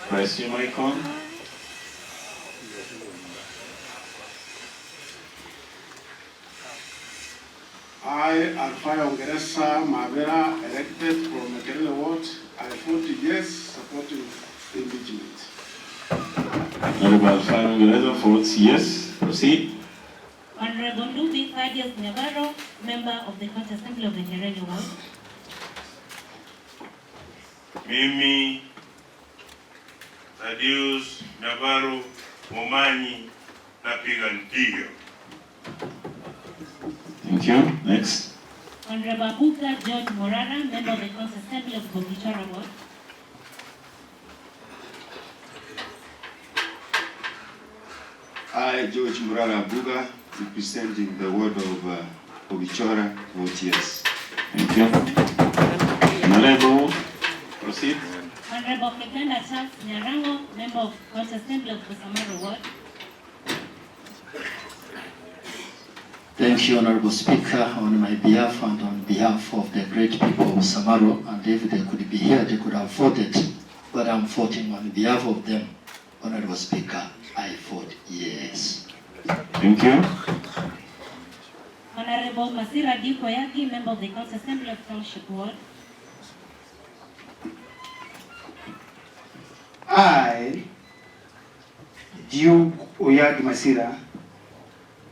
Press your mic on. I, Alfaya Ongeresa Mavera, elected from Makerere Ward, I vote yes, supporting impeachment. Honorable Alfaya Ongeresa votes yes. Proceed. Honorable Ndubi Thaddeus Navarro, member of the County Assembly of the NYARIBO Ward. Mimi Thaddeus Navarro Momanyi napiga ndio. Thank you. Next. Honorable Buka George Morara, member of the County Assembly of Bogichara Ward. I, George Murara Buga, representing the ward of Bogichara, vote yes. Thank you. Honorable, proceed. Honorable Kekanda Charles Nyarango, member of County Assembly of Bosamaro Ward. Thank you, Honorable Speaker. On my behalf and on behalf of the great people of Samaro, and if they could be here, they could have voted, but I'm voting on behalf of them. Honorable Speaker, I vote yes. Thank you. Honorable Masira Diko Yaki, member of the County Assembly of Township Ward. I, Duke Oyagi Masira,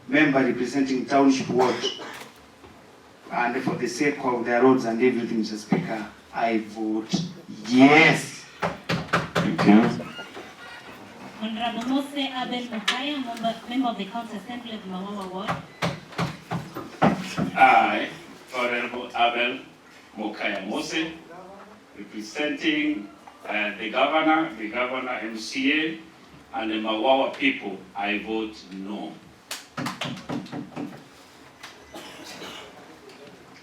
member representing Township Ward, and for the sake of the roads and everything, Mr. Speaker, I vote yes. Thank you. Honorable Mose Abel Mukaya, member of the County Assembly of Mawawa Ward. I, Honorable Abel Mokaya Mose, representing the governor, MCA, and the Mawawa people, I vote no.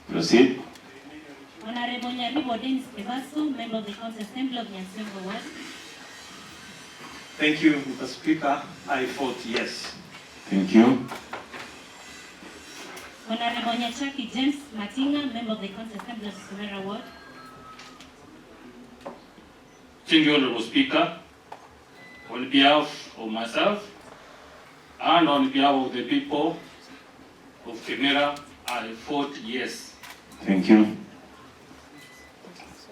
Proceed. Honorable NYARIBO Dennis Kebaso, member of the County Assembly of Nyansongo Ward. Thank you, Mr. Speaker. I vote yes. Thank you. Honorable Nyachaki James Matinga, member of the County Assembly of Sumera Ward. Thank you, Honorable Speaker. On behalf of myself and on behalf of the people of Kemera, I vote yes. Thank you.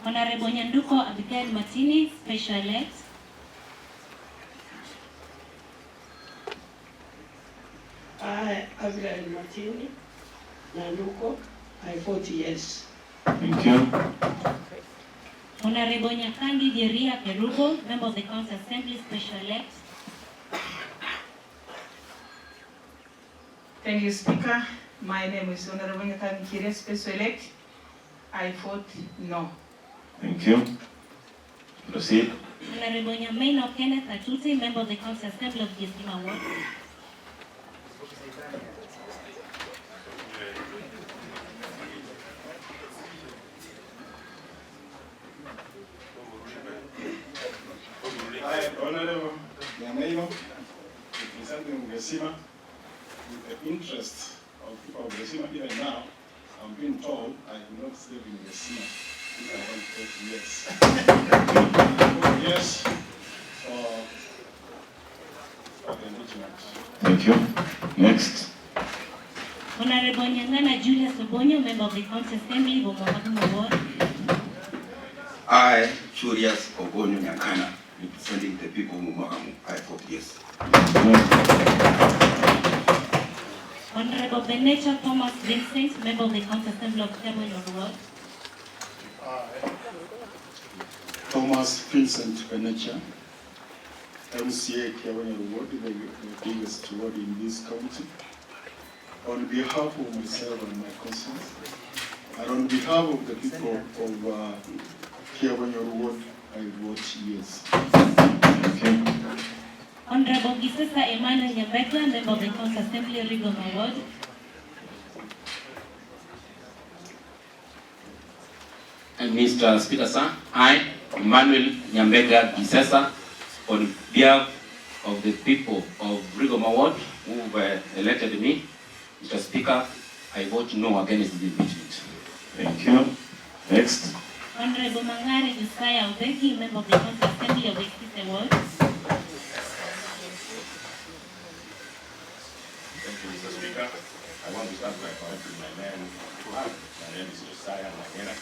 Honorable Nyanduko Abigail Martini, special elect. I, Abigail Martini, Nyanduko, I vote yes. Thank you. Honorable Nyakandi Jeria Kerubo, member of the County Assembly, special elect. Thank you, Speaker. My name is Honorable Nyakandi Jeria, special elect. I vote no. Thank you. Proceed. Honorable Nyamaino Kenneth Atuti, member of the County Assembly of Jesima Ward. I, Honorable Nyamaino, representing Jesima, with the interest of people of Jesima, even now, I'm being told I will not stay in Jesima. I want to vote yes. Yes for the impeachment. Thank you. Next. Honorable Nyangana Julius Obonyo, member of the County Assembly of Bomohabumo Ward. I, Julius Obonyo Nyakana, representing the people of Mumakamu, I vote yes. Honorable Benecha Thomas Vincent, member of the County Assembly of Kemoyo Ward. Thomas Vincent Benecha, MCA Kemoyo Ward, the biggest ward in this county. On behalf of myself and my cousins, and on behalf of the people of Kemoyo Ward, I vote yes. Thank you. Honorable Gisesa Emmanuel Nyambeka, member of the County Assembly, Rigoma Ward. And Mr. Speaker, sir, I, Emmanuel Nyambega Gisesa, on behalf of the people of Rigoma Ward who elected me, Mr. Speaker, I vote no against the impeachment. Thank you. Next. Honorable Mangare Josiah Obeki, member of the County Assembly of the East Ward. Thank you, Mr. Speaker. I want to start by correcting my name. My name is Josiah Mangera.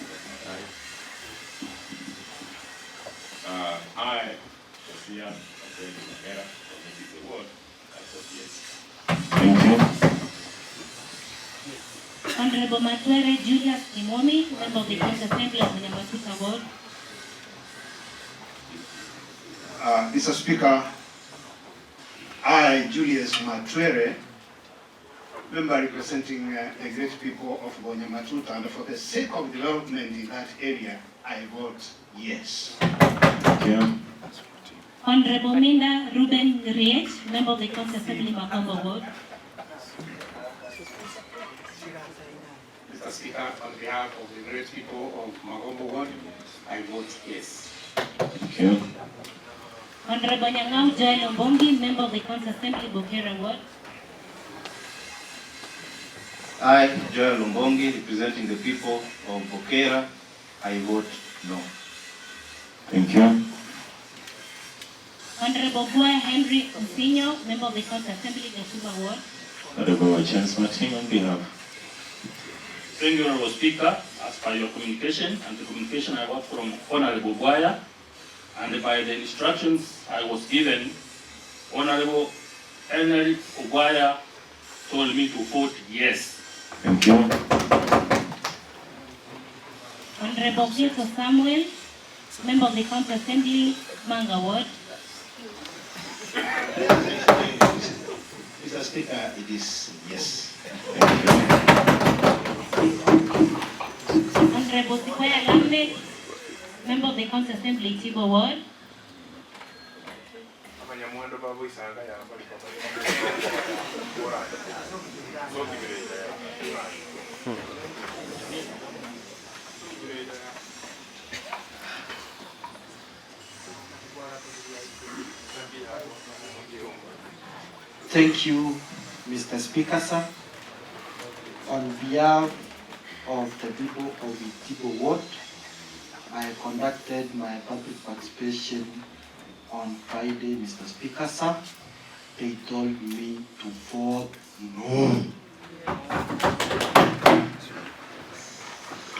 I, Josiah Mangera, from the East Ward, I vote yes. Thank you. Honorable Matwere Julius Imomi, member of the County Assembly of the Nyamatuta Ward. Mr. Speaker, I, Julius Matwere, member representing the great people of Nyamatuta, and for the sake of development in that area, I vote yes. Thank you. Honorable Minda Ruben Riech, member of the County Assembly Makombo Ward. Mr. Speaker, on behalf of the great people of Magombo Ward, I vote yes. Thank you. Honorable Nyang'au Joel Ombongi, member of the County Assembly Bokera Ward. I, Joel Ombongi, representing the people of Bokera, I vote no. Thank you. Honorable Boy Henry Osinyo, member of the County Assembly Gasuba Ward. Honorable Chance Martin on behalf. Thank you, Honorable Speaker. As per your communication and the communication I got from Honorable Boya, and by the instructions I was given, Honorable Henry Oguaya told me to vote yes. Thank you. Honorable Gilto Samuel, member of the County Assembly Manga Ward. Mr. Speaker, it is yes. Honorable Sequoia Lambe, member of the County Assembly Tibo Ward. Thank you, Mr. Speaker, sir. On behalf of the people of the Tibo Ward, I conducted my public participation on Friday, Mr. Speaker, sir. They told me to vote no.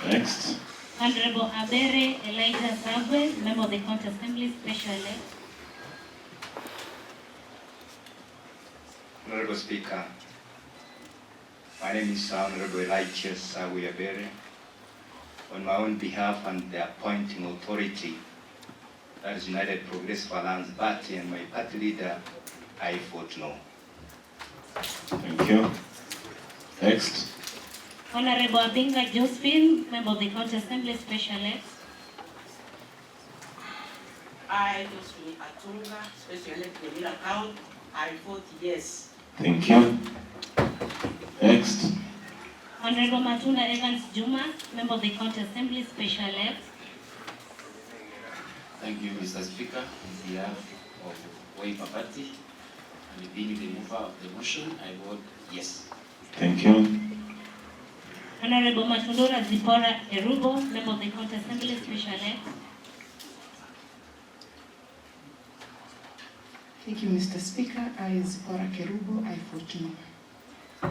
Next. Honorable Abere Elijah Sagwe, member of the County Assembly Special Elect. Honorable Speaker, my name is Honorable Elijah Sagwe Abere. On my own behalf and the appointing authority, that is United Progressive Alliance Party, and my party leader, I vote no. Thank you. Next. Honorable Abinga Josephine, member of the County Assembly Special Elect. I, Josephine Atunga, Special Elect Kemira County, I vote yes. Thank you. Next. Honorable Matunda Evans Juma, member of the County Assembly Special Elect. Thank you, Mr. Speaker. On behalf of Wiper Party and being the mover of the motion, I vote yes. Thank you. Honorable Matundora Zipora Erubo, member of the County Assembly Special Elect. Thank you, Mr. Speaker. I, Zipora Kerubo, I vote no.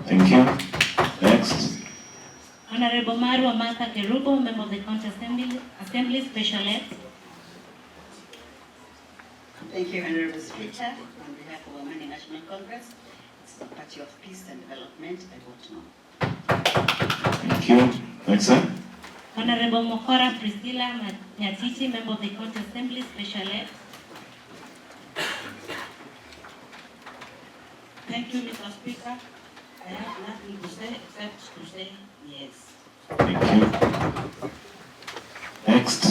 Thank you. Next. Honorable Marwa Martha Kerubo, member of the County Assembly Special Elect. Thank you, Honorable Speaker. On behalf of Women in National Congress, it's the Party of Peace and Development, I vote no. Thank you. Next, sir. Honorable Mokora Priscilla Nyatiti, member of the County Assembly Special Elect. Thank you, Mr. Speaker. I have nothing to say except to say yes. Thank you. Next.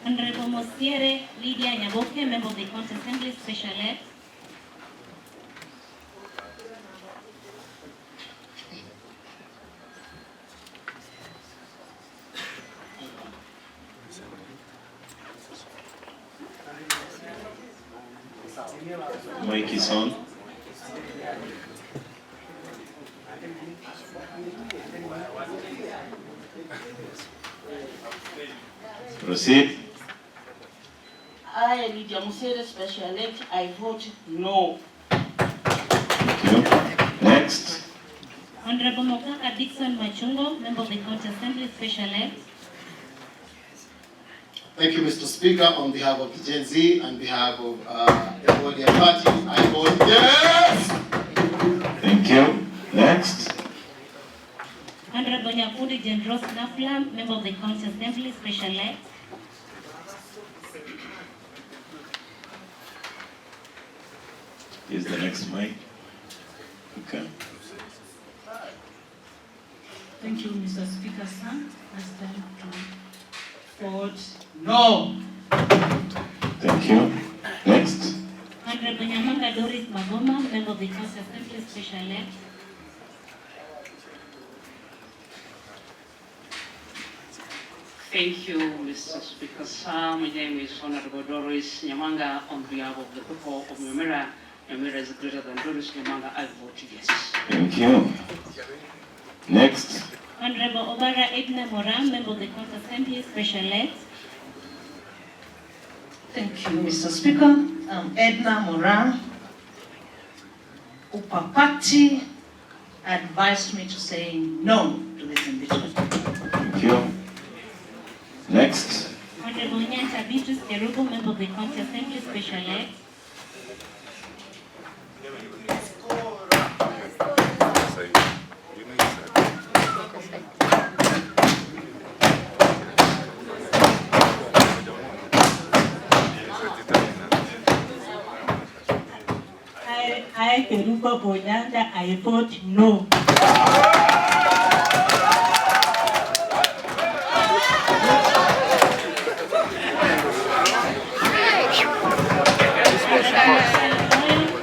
Honorable Mosiere Lydia Nyaboke, member of the County Assembly Special Elect. Mic is on. Proceed. I, Lydia Musere, special elect, I vote no. Thank you. Next. Honorable Mokaka Dixon Machungo, Member of the County Assembly, special elect. Thank you, Mr. Speaker. On behalf of the Gen Z, on behalf of the Audio Party, I vote yes! Thank you. Next. Honorable Nyakundi Jendros Naflam, Member of the County Assembly, special elect. Is the next mic. Okay. Thank you, Mr. Speaker, sir. It's time to vote no. Thank you. Next. Honorable Nyamanga Doris Magoma, Member of the County Assembly, special elect. Thank you, Mr. Speaker, sir. My name is Honorable Doris Nyamanga. On behalf of the people of Nyamira, Nyamira is greater than Doris Nyamanga. I vote yes. Thank you. Next. Honorable Obara Edna Moram, Member of the County Assembly, special elect. Thank you, Mr. Speaker. Edna Moran. Upapati advised me to say no to this impeachment. Thank you. Next. Honorable Nyanta Beatrice Kerubo, Member of the County Assembly, special elect. I, Kerubo Bonyanda, I vote no.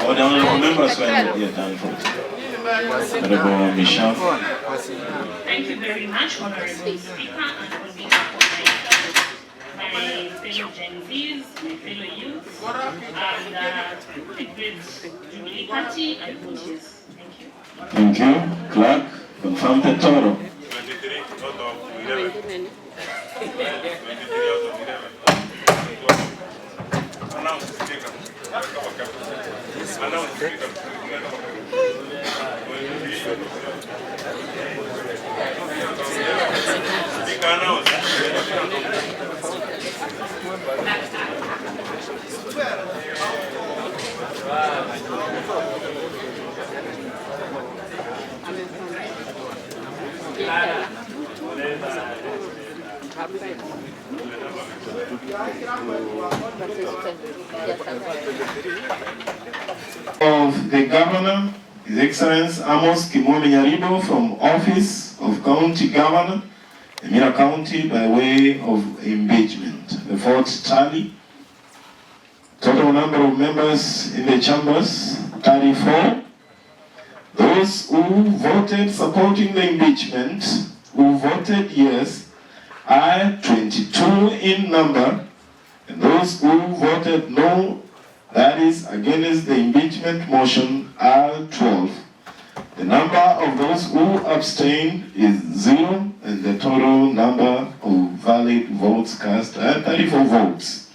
The honorable members who are here done for it. Honorable Michelle. Thank you very much, Honorable Speaker, and on behalf of my fellow Gen Zs, my fellow youth, and the great Jubilee Party, I vote yes. Thank you. Thank you. Clerk, confirm the total. 23 out of 11. 23 out of 11. Announce the speaker. Announce the speaker. Speaker announce. Of the Governor, His Excellency AMOS NYARIBO from Office of County Governor, Emira County, by way of impeachment. The fourth tally. Total number of members in the chambers, 34. Those who voted supporting the impeachment, who voted yes, are 22 in number, and those who voted no, that is against the impeachment motion, are 12. The number of those who abstained is 0, and the total number of valid votes cast are 34 votes.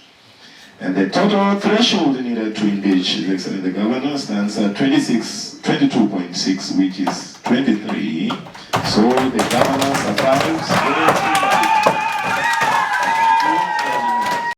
And the total threshold needed to impeach His Excellency the Governor stands at 22.6, which is 23. So the Governor survives.